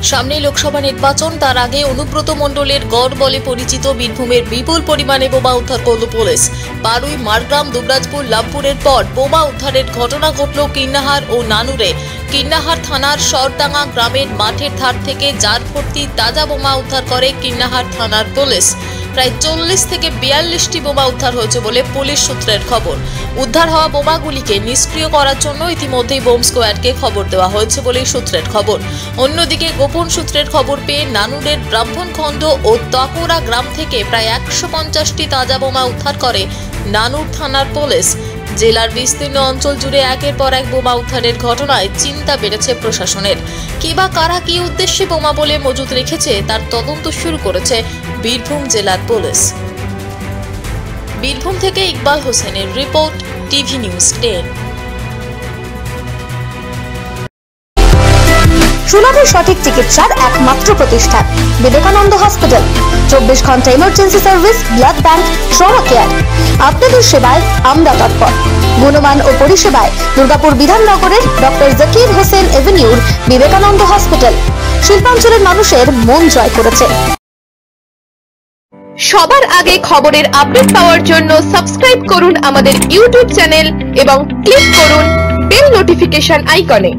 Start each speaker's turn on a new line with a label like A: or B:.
A: সামনে লোকসভা নির্বাচন, তার আগে অনুব্রত মণ্ডলের গড় বলে পরিচিত বীরভূমের বিপুল পরিমাণে বোমা উদ্ধার করল পুলিশ। বারুই, মারগ্রাম, দুবরাজপুর, লাভপুরের পর বোমা উদ্ধারের ঘটনা ঘটল কিন্নাহার ও নানুরে। কিন্নাহার থানার সরডাঙ্গা গ্রামের মাঠের ধার থেকে জার ভর্তি তাজা বোমা উদ্ধার করে কিন্নাহার থানার পুলিশ। প্রায় 40 থেকে 42টি বোমা উদ্ধার হয়েছে বলে পুলিশ সূত্রের খবর। উদ্ধার হওয়া বোমাগুলিকে নিষ্ক্রিয় করার জন্য ইতিমধ্যেই বোম স্কোয়াডকে খবর দেওয়া হয়েছে বলেই সূত্রের খবর। অন্যদিকে গোপন সূত্রের খবর পেয়ে নানুরের ব্রাহ্মণখন্ড ও তাকোরা গ্রাম থেকে প্রায় 150টি তাজা বোমা উদ্ধার করে নানুর থানার পুলিশ। জেলার বিস্তীর্ণ অঞ্চল জুড়ে একের পর এক বোমা উদ্ধারের ঘটনায় চিন্তা বেড়েছে প্রশাসনের। কিবা কারা কি উদ্দেশ্যে বোমা বলে মজুত রেখেছে তার তদন্ত শুরু করেছে বীরভূম জেলার পুলিশ। বীরভূম থেকে ইকবাল হোসেনের রিপোর্ট, টিভি নিউজ 10।
B: সুলভে সঠিক চিকিৎসার একমাত্র প্রতিষ্ঠান বিবেকানন্দ হসপিটাল। 24 ঘন্টা emergency service, blood bank, trauma care. আপনাদের সেবায় আমরা তৎপর। গুণমান ও পরিষেবায় দুর্গাপুর বিধাননগরের ডক্টর জাকির হোসেন এভিনিউর বিবেকানন্দ হসপিটাল শিল্পাঞ্চলের মানুষের মন জয় করেছে।
C: সবার আগে খবরের আপডেট পাওয়ার জন্য সাবস্ক্রাইব করুন আমাদের ইউটিউব চ্যানেল এবং ক্লিক করুন বেল নোটিফিকেশন আইকনে।